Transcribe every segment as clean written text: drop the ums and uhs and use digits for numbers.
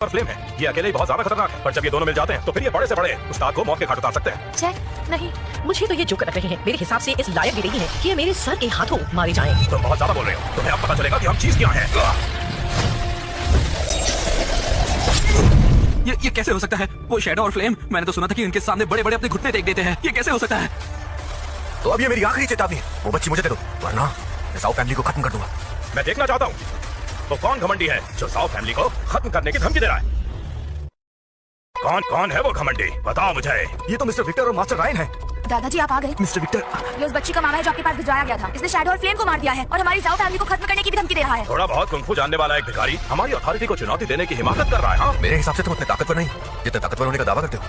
और फ्लेम है, ये अकेले ही बहुत ज्यादा खतरनाक है, पर जब ये दोनों मिल जाते हैं तो फिर ये बड़े से बड़े उस्ताद को मौत के घाट उतार सकते हैं। जैक नहीं, मुझे तो ये जो कर रहे हैं मेरे हिसाब से इस लायक भी नहीं है कि ये मेरे सर के हाथों मारे जाएं। तुम बहुत ज्यादा बोल रहे हो, तुम्हें अब पता चलेगा कि हम चीज क्या है। ये कैसे हो सकता है? वो शैडो और फ्लेम, मैंने तो सुना था कि उनके सामने बड़े बड़े अपने घुटने टेक देते हैं। ये कैसे हो सकता है? तो अब ये मेरी आखिरी चेतावनी है, वो बच्ची मुझे दे दो, वरना मैं साउ फैमिली को खत्म कर दूंगा। मैं देखना चाहता हूँ तो कौन घमंडी है जो साउ फैमिली को खत्म करने की धमकी दे रहा है। कौन कौन है वो घमंडी, बताओ मुझे। ये तो मिस्टर विक्टर और मास्टर रायन है। दादाजी आप आ गए। मिस्टर विक्टर, ये उस बच्ची का मामा है जो आपके पास भिजवाया गया था। इसने शैडो और फ्लेम को मार दिया है और हमारी जाओ फैमिली को खत्म करने की भी धमकी दे रहा है। थोड़ा बहुत कुंग फू जानने वाला एक भिखारी हमारी अथॉरिटी को चुनौती देने की हिमाकत कर रहा है। हाँ? मेरे हिसाब से तुम उतने ताकतवर नहीं जितने ताकतवर होने का दावा करते हो,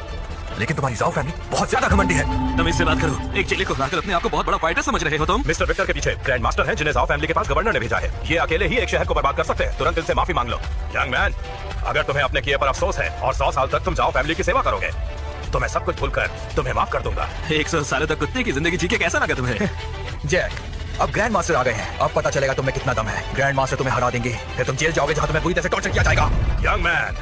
लेकिन तुम्हारी जाओ फैमिली बहुत ज्यादा घमंडी है। तुम इससे बात करो, एक चेले को लाकर अपने आप को बहुत बड़ा फाइटर समझ रहे हो तुम। मिस्टर विक्टर के पीछे ग्रैंड मास्टर हैं जिन्हें जाओ फैमिली के पास गवर्नर ने भेजा है। ये अकेले ही एक शहर को बर्बाद कर सकते हैं। तुरंत इनसे माफी मांग लो। यंग मैन, अगर तुम्हें अपने किए पर अफसोस है और 100 साल तक तुम जाओ फैमिली की सेवा करोगे तो मैं सब कुछ भूलकर तुम्हें माफ कर दूंगा। 100 सालों तक कुत्ते की जिंदगी जी के कैसा लगा तुम्हें? जैक, अब ग्रैंड मास्टर आ गए हैं, अब पता चलेगा तुम्हें कितना दम है। ग्रैंड मास्टर तुम्हें हरा देंगे, फिर तुम जेल जाओगे जहाँ तुम्हें पूरी तरह से टॉर्चर किया जाएगा। यंग मैन,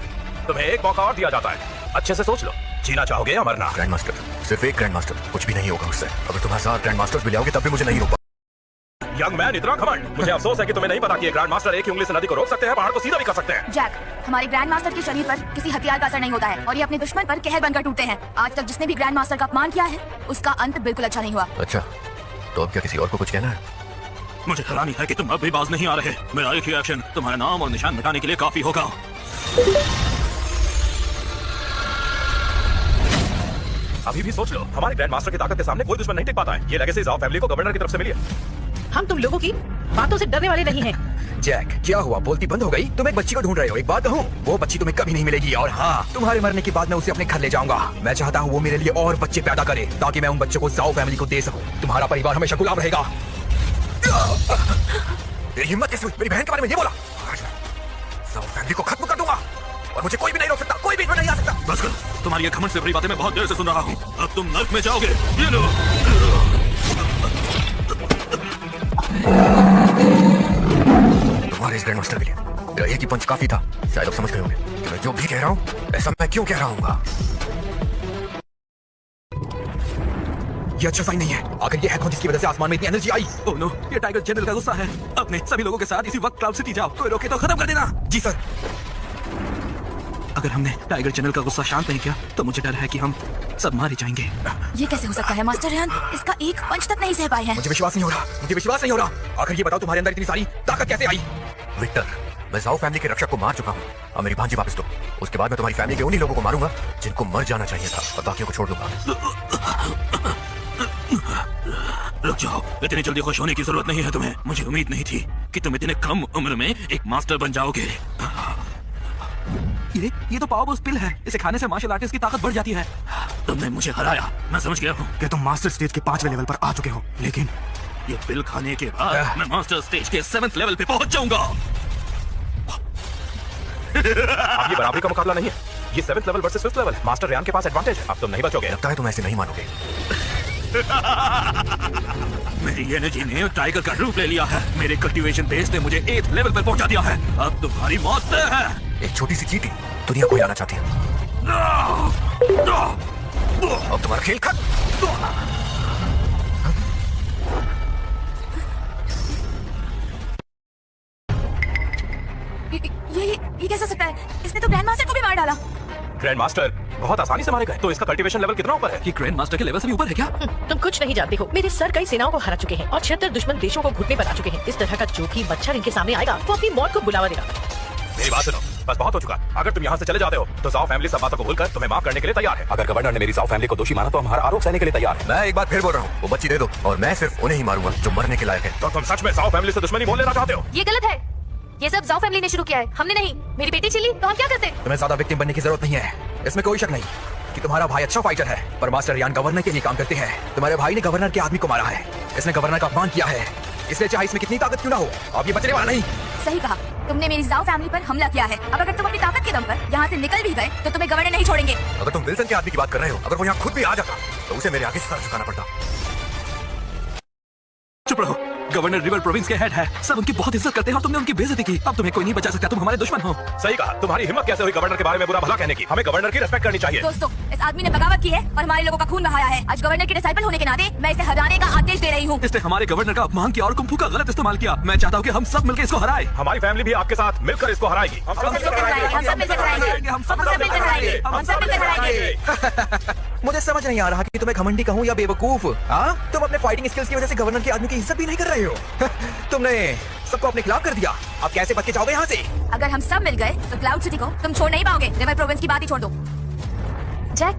तुम्हें एक मौका और दिया जाता है, अच्छे से सोच लो, जीना चाहोगे या मरना। ग्रैंड मास्टर, सिर्फ एक ग्रैंड मास्टर, कुछ भी नहीं होगा उससे। अगर तुम 1000 ग्रैंड मास्टर भी ले आओगे तब भी मुझे नहीं रोक। यंग मैन, इतना घमंड, मुझे अफसोस है कि तुम्हें नहीं पता कि ये ग्रैंड मास्टर एक ही उंगली से नदी को रोक सकते हैं, पहाड़ को सीधा भी कर सकते हैं। जैक, हमारे ग्रैंड मास्टर के शरीर पर किसी हथियार का असर नहीं होता है और ये अपने दुश्मन पर कहर बनकर टूटते हैं। आज तक जिसने भी ग्रैंड मास्टर का अपमान किया है उसका अंत बिल्कुल अच्छा नहीं हुआ। अच्छा, तो अब क्या किसी और को कुछ कहना है? मुझे हैरानी है कि तुम अब भी बाज नहीं आ रहे। मेरा एक ही एक्शन तुम्हारा नाम और निशान मिटाने के लिए काफी होगा। अभी भी सोच लो, हमारे ग्रैंड मास्टर की ताकत के सामने कोई दुश्मन नहीं टिक पाता है। ये लेगेसी जाओ फैमिली को गवर्नर की तरफ से मिली है। हम तुम लोगों की बातों से डरने वाले नहीं हैं। जैक, क्या हुआ? बोलती बंद हो गई? तुम एक बच्ची को ढूंढ रहे हो। एक बात कहूँ, वो बच्ची तुम्हें कभी नहीं मिलेगी। और हाँ, तुम्हारे मरने के बाद मैं उसे अपने घर ले जाऊंगा। मैं चाहता हूँ वो मेरे लिए और बच्चे पैदा करे ताकि मैं उन बच्चों को जाओ फैमिली को दे सकूं। तुम्हारा परिवार हमेशा गुलाम रहेगा। तेरी हिम्मत कैसे हुई मेरी बहन के बारे में ये बोला? जाओ फैमिली को खत्म कर दूंगा और मुझे कोई भी नहीं रोक सकता, कोई भी इसमें नहीं आ सकता। बस कर, तुम्हारी ये घमंड से भरी बातें मैं बहुत देर से सुन रहा हूँ। अब तुम नर्क में जाओगे। ये लो। तुम्हारे इस ग्रैंड मास्टर के लिए एक ही पंच काफी था। शायद अब समझ गए होंगे कि मैं जो भी कह रहा हूँ ऐसा मैं क्यों कह रहा हूँ। ये अच्छा साइन नहीं है। आखिर ये है कौन जिसकी वजह से आसमान में इतनी एनर्जी आई? ओह नो, ये टाइगर जनरल का गुस्सा है। अपने सभी लोगों के साथ इसी वक्त क्लाउड सिटी जाओ, कोई रोके तो खत्म कर देना। जी सर। अगर हमने टाइगर जनरल का गुस्सा शांत नहीं किया तो मुझे डर है कि हम सब मारे जाएंगे। ये कैसे हो सकता है मास्टर रेहान? इसका एक पंच तक नहीं सह पाए हैं। मुझे विश्वास नहीं हो रहा, मुझे विश्वास नहीं हो रहा। आखिर ये बताओ तुम्हारे अंदर इतनी सारी ताकत कैसे आई? विक्टर, मैं जाओ फैमिली के रक्षक को मार चुका हूँ। अब मेरी भांजी वापस दो, उसके बाद मैं तुम्हारी फैमिली के उन्हीं लोगों को मारूंगा जिनको मर जाना चाहिए था और बाकियों को छोड़ दूंगा। रुक जाओ, इतनी जल्दी खुश होने की जरूरत नहीं है तुम्हें। मुझे उम्मीद नहीं थी कि तुम इतने कम उम्र में एक मास्टर बन जाओगे। ये तो पावर बूस्ट पिल है, इसे खाने से मार्शल आर्टिस्ट की ताकत बढ़ जाती है। तुमने मुझे हराया, मैं समझ गया हूँ कि तुम मास्टर स्टेज के 5वें लेवल पर आ चुके हो, लेकिन ये पिल खाने के बाद मैं मास्टर स्टेज के 7th लेवल पे पहुंच जाऊंगा। अब ये बराबरी का मुकाबला नहीं है, ये 7th level versus 5th level है। मास्टर रेहान के पास एडवांटेज है, अब तुम नहीं बचोगे। लगता है तुम ऐसे नहीं मानोगे। मेरी एनर्जी ने टाइगर का रूप ले लिया है। मेरे कल्टीवेशन बेस ने मुझे 8th लेवल पर पहुंचा दिया है। अब तुम्हारी मौत तय है। एक छोटी सी चींटी दुनिया को हिलाना चाहती है। अब तुम्हारा खेल खत्म। ये कैसा सकता है? इसने तो ग्रैंड मास्टर को भी मार डाला। ग्रैंड मास्टर बहुत आसानी से मारे गए, तो इसका कल्टीवेशन लेवल कितना ऊपर है? कि ग्रैंड मास्टर के लेवल से भी ऊपर है क्या? तुम कुछ नहीं जानते हो। मेरे सर कई सेनाओं को हरा चुके हैं और 76 दुश्मन देशों को घुटने पर आ चुके हैं। इस तरह का जो भी मच्छर इनके सामने आएगा वो अपनी मौत को बुलावा देगा। मेरी बात सुनो, बस बहुत हो चुका। अगर तुम यहाँ से चले जाते हो तो जाओ फैमिली सब बातों को भूलकर तुम्हें माफ करने के लिए तैयार है। अगर गवर्नर ने मेरी जाओ फैमिली को दोषी माना तो हमारा आरोप सहने के लिए तैयार है। मैं एक बार फिर बोल रहा हूँ, वो बच्ची दे दो और मैं सिर्फ उन्हें ही मारूंगा जो मरने के लायक है। तो तुम सच में जाओ फैमिली से दुश्मनी मोल लेना चाहते हो? ये गलत है। ये सब जाओ फैमिली ने शुरू किया है, हमने नहीं। मेरी बेटी चिल्ली तो हम क्या करते? तुम्हें ज्यादा विक्टिम बनने की जरूरत नहीं है। इसमें कोई शक नहीं कि तुम्हारा भाई अच्छा फाइटर है, पर मास्टर रेहान गवर्नर के लिए काम करते हैं। तुम्हारे भाई ने गवर्नर के आदमी को मारा है, इसने गवर्नर का अपमान किया है, इसलिए चाहे इसमें कितनी ताकत क्यों ना हो, अब ये बचने वाला नहीं। सही कहा, तुमने मेरी जाओ फैमिली पर हमला किया है। अब अगर तुम अपनी ताकत के दम पर यहाँ से निकल भी गए तो तुम्हें गवर्नर नहीं छोड़ेंगे। अगर तुम विल्सन के आदमी की बात कर रहे हो, अगर वो यहाँ खुद भी आ जाता तो उसे मेरे आगे सर झुकाना पड़ता। चुप रहो, गवर्नर रिवर प्रोविंस के हेड है, सब उनकी बहुत इज्जत करते हैं और तुमने उनकी बेइज्जती की। अब तुम्हें कोई नहीं बचा सकता, तुम हमारे दुश्मन हो। सही कहा। तुम्हारी हिम्मत कैसे हुई गवर्नर के बारे में बुरा भला कहने की? हमें गवर्नर की रिस्पेक्ट करनी चाहिए। दोस्तों, इस आदमी ने बगावत की है और हमारे लोगों का खून बहाया है। आज गवर्नर के डिसाइपल होने के नाते मैं इसे हराने का आदेश दे रही हूँ। इसने हमारे गवर्नर का अपमान किया और कुंफू का गलत इस्तेमाल किया। मैं चाहता हूँ कि हम सब मिलकर इसको हराएं। हमारी फैमिली भी आपके साथ मिलकर इसको हराएगी। हम सब मिलकर हराएंगे। मुझे समझ नहीं आ रहा कि तुम्हें घमंडी कहूँ या बेवकूफ। हाँ, तुम अपने फाइटिंग स्किल्स की वजह से गवर्नर के आदमी की इज्जत भी नहीं कर रहे हो। तुमने सबको अपने खिलाफ कर दिया। अब कैसे बच के जाओगे यहाँ से? अगर हम सब मिल गए तो क्लाउड सिटी को तुम छोड़ नहीं पाओगे। रिवर प्रोविंस की बात ही छोड़ दो। जैक,